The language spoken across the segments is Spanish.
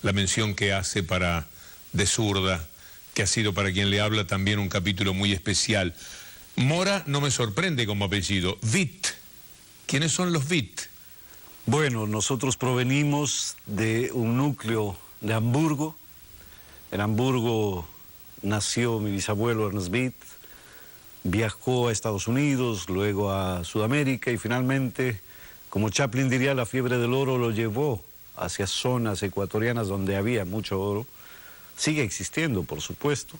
la mención que hace para De Zurda, que ha sido para quien le habla también un capítulo muy especial. Mora no me sorprende como apellido. Witt, ¿quiénes son los Witt? Bueno, nosotros provenimos de un núcleo de Hamburgo. En Hamburgo nació mi bisabuelo Ernst Witt, viajó a Estados Unidos, luego a Sudamérica y finalmente, como Chaplin diría, la fiebre del oro lo llevó hacia zonas ecuatorianas donde había mucho oro. Sigue existiendo, por supuesto,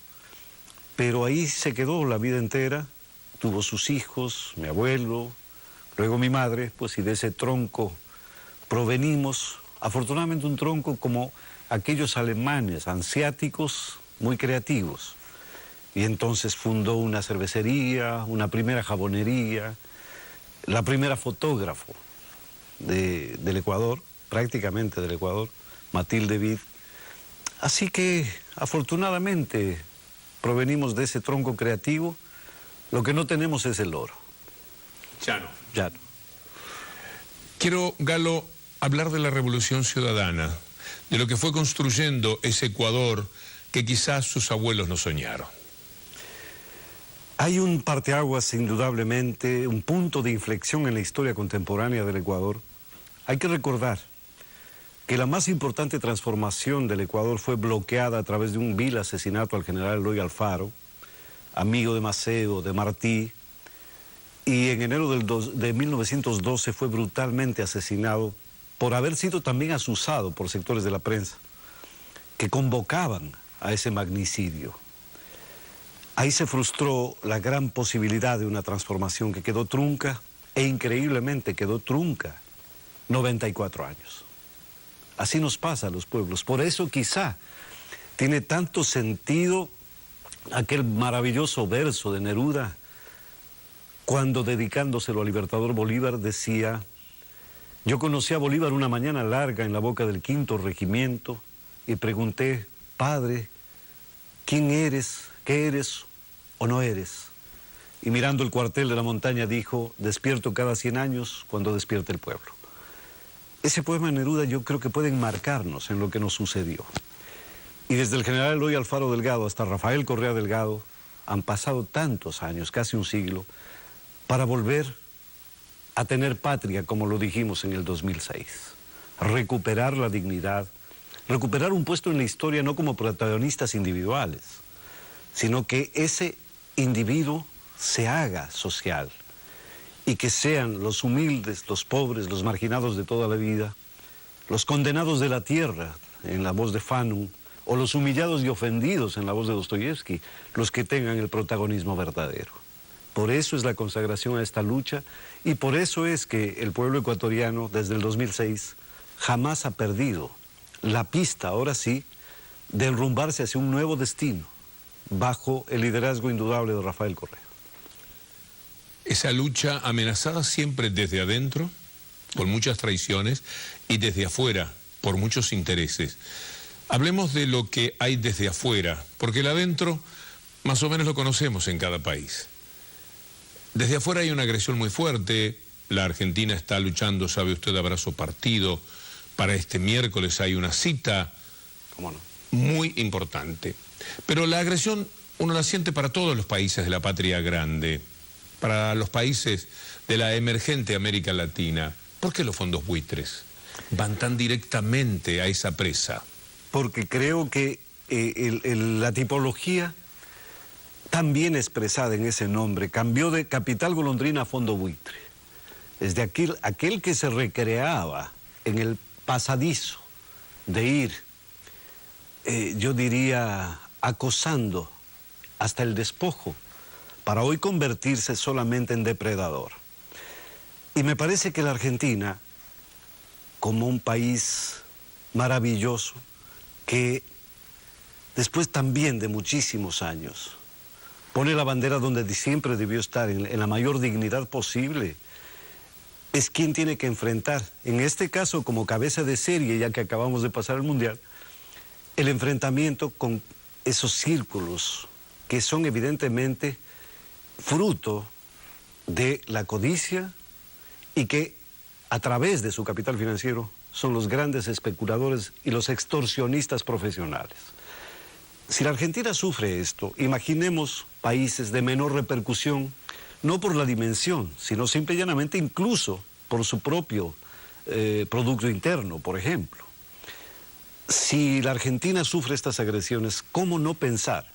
pero ahí se quedó la vida entera, tuvo sus hijos, mi abuelo, luego mi madre, pues y de ese tronco provenimos, afortunadamente un tronco como aquellos alemanes ansiáticos muy creativos. Y entonces fundó una cervecería, una primera jabonería, la primera fotógrafo del Ecuador, prácticamente del Ecuador, Matilde Witt. Así que afortunadamente provenimos de ese tronco creativo. Lo que no tenemos es el oro. Ya no. Ya no. Quiero, Galo, hablar de la Revolución Ciudadana, de lo que fue construyendo ese Ecuador que quizás sus abuelos no soñaron. Hay un parteaguas, indudablemente, un punto de inflexión en la historia contemporánea del Ecuador. Hay que recordar que la más importante transformación del Ecuador fue bloqueada a través de un vil asesinato al general Eloy Alfaro, amigo de Maceo, de Martí, y en enero de 1912 fue brutalmente asesinado por haber sido también asusado por sectores de la prensa que convocaban a ese magnicidio. Ahí se frustró la gran posibilidad de una transformación que quedó trunca, e increíblemente quedó trunca 94 años. Así nos pasa a los pueblos. Por eso quizá tiene tanto sentido aquel maravilloso verso de Neruda, cuando dedicándoselo al libertador Bolívar decía: yo conocí a Bolívar una mañana larga en la boca del 5º regimiento y pregunté: padre, ¿quién eres? ¿Qué eres o no eres? Y mirando el cuartel de la montaña dijo: despierto cada 100 años cuando despierte el pueblo. Ese poema de Neruda yo creo que puede enmarcarnos en lo que nos sucedió. Y desde el general Eloy Alfaro Delgado hasta Rafael Correa Delgado han pasado tantos años, casi un siglo, para volver a tener patria, como lo dijimos en el 2006. Recuperar la dignidad, recuperar un puesto en la historia no como protagonistas individuales, sino que ese individuo se haga social y que sean los humildes, los pobres, los marginados de toda la vida, los condenados de la tierra, en la voz de Fanon, o los humillados y ofendidos, en la voz de Dostoyevsky, los que tengan el protagonismo verdadero. Por eso es la consagración a esta lucha y por eso es que el pueblo ecuatoriano, desde el 2006, jamás ha perdido la pista, ahora sí, de enrumbarse hacia un nuevo destino, bajo el liderazgo indudable de Rafael Correa. Esa lucha amenazada siempre desde adentro, por muchas traiciones, y desde afuera, por muchos intereses. Hablemos de lo que hay desde afuera, porque el adentro más o menos lo conocemos en cada país. Desde afuera hay una agresión muy fuerte. La Argentina está luchando, sabe usted, abrazo partido. Para este miércoles hay una cita. ¿Cómo no? Muy importante. Pero la agresión uno la siente para todos los países de la patria grande, para los países de la emergente América Latina. ¿Por qué los fondos buitres van tan directamente a esa presa? Porque creo que la tipología tan bien expresada en ese nombre cambió de capital golondrina a fondo buitre. Desde aquel que se recreaba en el pasadizo de ir, yo diría, acosando hasta el despojo, para hoy convertirse solamente en depredador. Y me parece que la Argentina, como un país maravilloso, que después también de muchísimos años pone la bandera donde siempre debió estar, en la mayor dignidad posible, es quien tiene que enfrentar, en este caso como cabeza de serie, ya que acabamos de pasar el Mundial, el enfrentamiento con esos círculos que son evidentemente fruto de la codicia y que a través de su capital financiero son los grandes especuladores y los extorsionistas profesionales. Si la Argentina sufre esto, imaginemos países de menor repercusión, no por la dimensión, sino simple y llanamente incluso por su propio Producto Interno, por ejemplo. Si la Argentina sufre estas agresiones, ¿cómo no pensar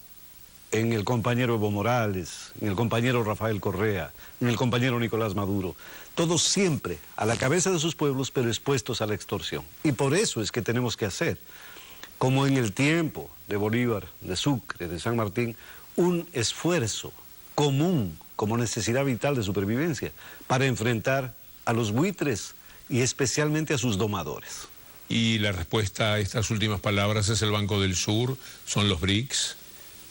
en el compañero Evo Morales, en el compañero Rafael Correa, en el compañero Nicolás Maduro? Todos siempre a la cabeza de sus pueblos, pero expuestos a la extorsión. Y por eso es que tenemos que hacer, como en el tiempo de Bolívar, de Sucre, de San Martín, un esfuerzo común como necesidad vital de supervivencia para enfrentar a los buitres y especialmente a sus domadores. Y la respuesta a estas últimas palabras es el Banco del Sur, son los BRICS.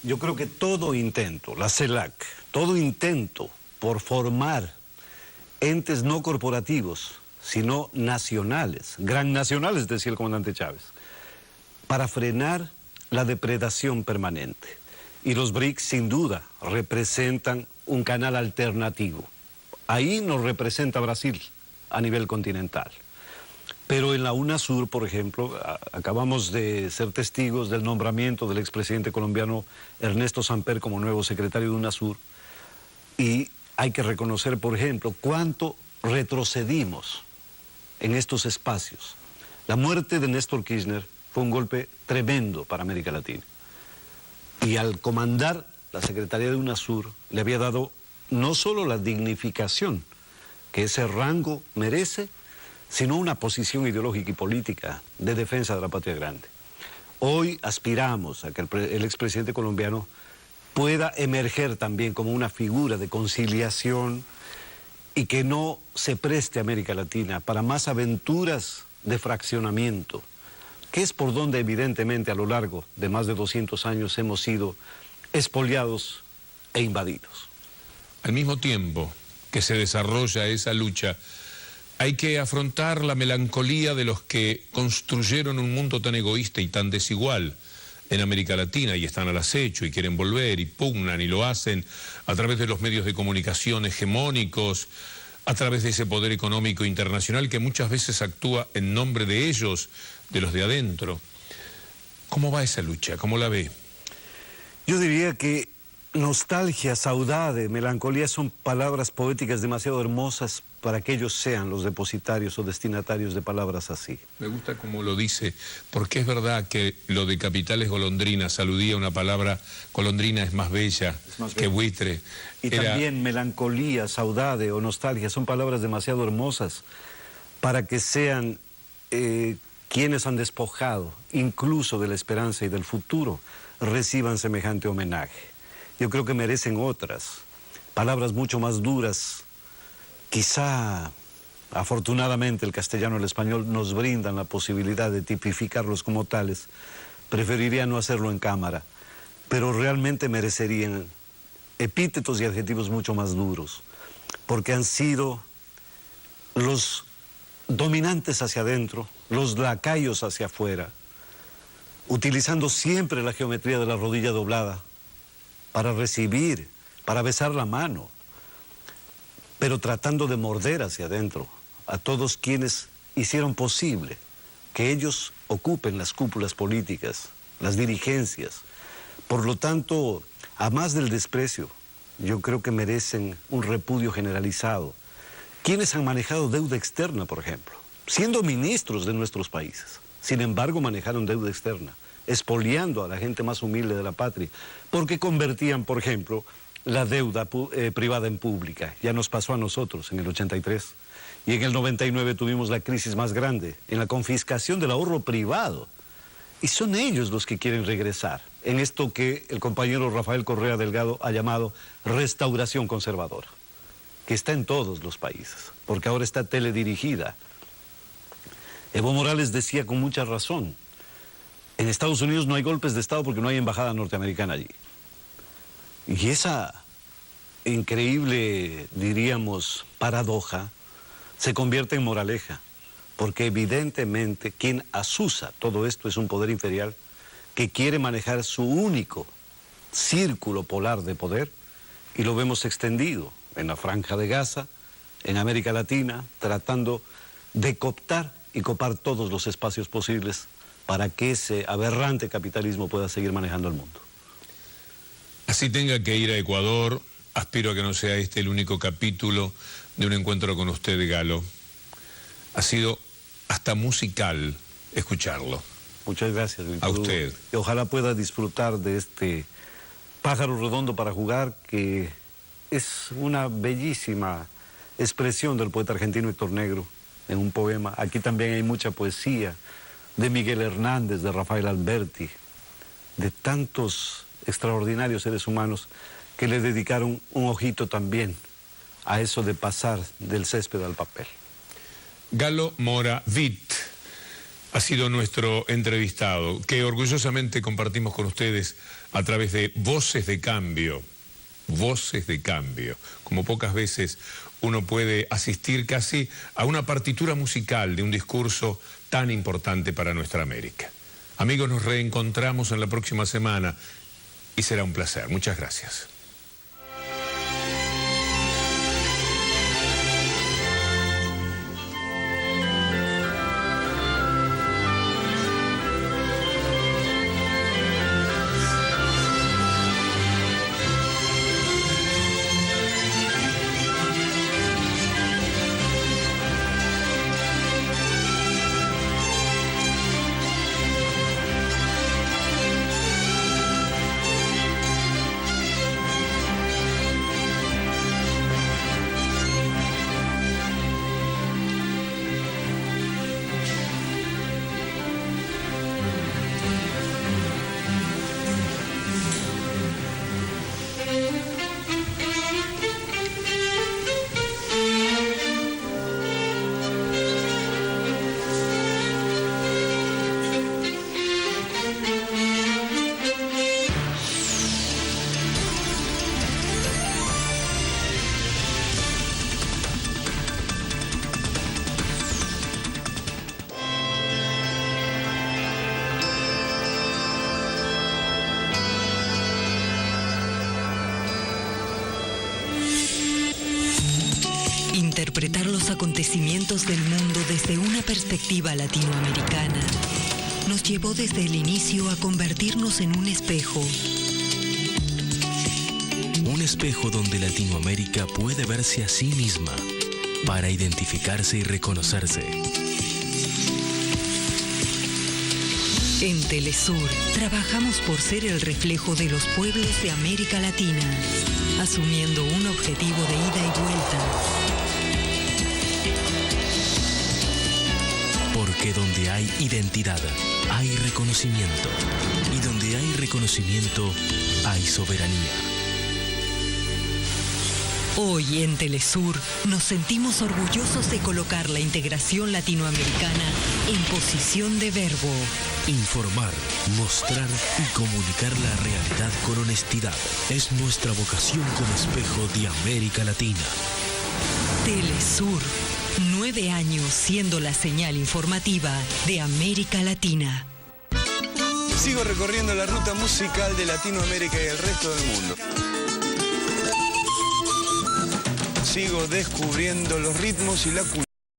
Yo creo que todo intento, la CELAC, todo intento por formar entes no corporativos, sino nacionales, gran nacionales, decía el comandante Chávez, para frenar la depredación permanente. Y los BRICS, sin duda, representan un canal alternativo. Ahí nos representa Brasil a nivel continental. Pero en la UNASUR, por ejemplo, acabamos de ser testigos del nombramiento del expresidente colombiano Ernesto Samper como nuevo secretario de UNASUR. Y hay que reconocer, por ejemplo, cuánto retrocedimos en estos espacios. La muerte de Néstor Kirchner fue un golpe tremendo para América Latina. Y al comandar la Secretaría de UNASUR le había dado no solo la dignificación que ese rango merece, sino una posición ideológica y política de defensa de la patria grande. Hoy aspiramos a que el expresidente colombiano pueda emerger también como una figura de conciliación y que no se preste a América Latina para más aventuras de fraccionamiento, que es por donde evidentemente a lo largo de más de 200 años hemos sido expoliados e invadidos. Al mismo tiempo que se desarrolla esa lucha, hay que afrontar la melancolía de los que construyeron un mundo tan egoísta y tan desigual en América Latina y están al acecho y quieren volver y pugnan y lo hacen a través de los medios de comunicación hegemónicos, a través de ese poder económico internacional que muchas veces actúa en nombre de ellos, de los de adentro. ¿Cómo va esa lucha? ¿Cómo la ve? Yo diría que nostalgia, saudade, melancolía son palabras poéticas demasiado hermosas para que ellos sean los depositarios o destinatarios de palabras así. Me gusta cómo lo dice, porque es verdad que lo de capital es golondrina, saludía una palabra, golondrina es más bella que buitre. Y también melancolía, saudade o nostalgia son palabras demasiado hermosas para que sean quienes han despojado incluso de la esperanza y del futuro reciban semejante homenaje. Yo creo que merecen otras, palabras mucho más duras. Quizá, afortunadamente, el castellano y el español nos brindan la posibilidad de tipificarlos como tales. Preferiría no hacerlo en cámara, pero realmente merecerían epítetos y adjetivos mucho más duros, porque han sido los dominantes hacia adentro, los lacayos hacia afuera, utilizando siempre la geometría de la rodilla doblada para recibir, para besar la mano, pero tratando de morder hacia adentro a todos quienes hicieron posible que ellos ocupen las cúpulas políticas, las dirigencias. Por lo tanto, a más del desprecio, yo creo que merecen un repudio generalizado. ¿Quiénes han manejado deuda externa, por ejemplo? Siendo ministros de nuestros países, sin embargo manejaron deuda externa, expoliando a la gente más humilde de la patria, porque convertían, por ejemplo, la deuda privada en pública. Ya nos pasó a nosotros en el 83. Y en el 99 tuvimos la crisis más grande, en la confiscación del ahorro privado. Y son ellos los que quieren regresar en esto que el compañero Rafael Correa Delgado ha llamado restauración conservadora, que está en todos los países, porque ahora está teledirigida. Evo Morales decía con mucha razón, en Estados Unidos no hay golpes de Estado porque no hay embajada norteamericana allí. Y esa increíble, diríamos, paradoja se convierte en moraleja, porque evidentemente quien asusa todo esto es un poder imperial que quiere manejar su único círculo polar de poder, y lo vemos extendido en la Franja de Gaza, en América Latina, tratando de cooptar y copar todos los espacios posibles para que ese aberrante capitalismo pueda seguir manejando el mundo. Así tenga que ir a Ecuador, aspiro a que no sea este el único capítulo de un encuentro con usted, Galo. Ha sido hasta musical escucharlo. Muchas gracias, Víctor. A usted. Y ojalá pueda disfrutar de este pájaro redondo para jugar, que es una bellísima expresión del poeta argentino Héctor Negro en un poema. Aquí también hay mucha poesía de Miguel Hernández, de Rafael Alberti, de tantos extraordinarios seres humanos que le dedicaron un ojito también a eso de pasar del césped al papel. Galo Mora Witt ha sido nuestro entrevistado, que orgullosamente compartimos con ustedes a través de Voces de Cambio. Voces de Cambio. Como pocas veces uno puede asistir casi a una partitura musical de un discurso tan importante para nuestra América. Amigos, nos reencontramos en la próxima semana y será un placer. Muchas gracias. Interpretar los acontecimientos del mundo desde una perspectiva latinoamericana nos llevó desde el inicio a convertirnos en un espejo. Un espejo donde Latinoamérica puede verse a sí misma para identificarse y reconocerse. En Telesur trabajamos por ser el reflejo de los pueblos de América Latina, asumiendo un objetivo de ida y vuelta. Porque donde hay identidad, hay reconocimiento. Y donde hay reconocimiento, hay soberanía. Hoy en Telesur nos sentimos orgullosos de colocar la integración latinoamericana en posición de verbo. Informar, mostrar y comunicar la realidad con honestidad es nuestra vocación como espejo de América Latina. Telesur, 9 años siendo la señal informativa de América Latina. Sigo recorriendo la ruta musical de Latinoamérica y el resto del mundo. Sigo descubriendo los ritmos y la cultura.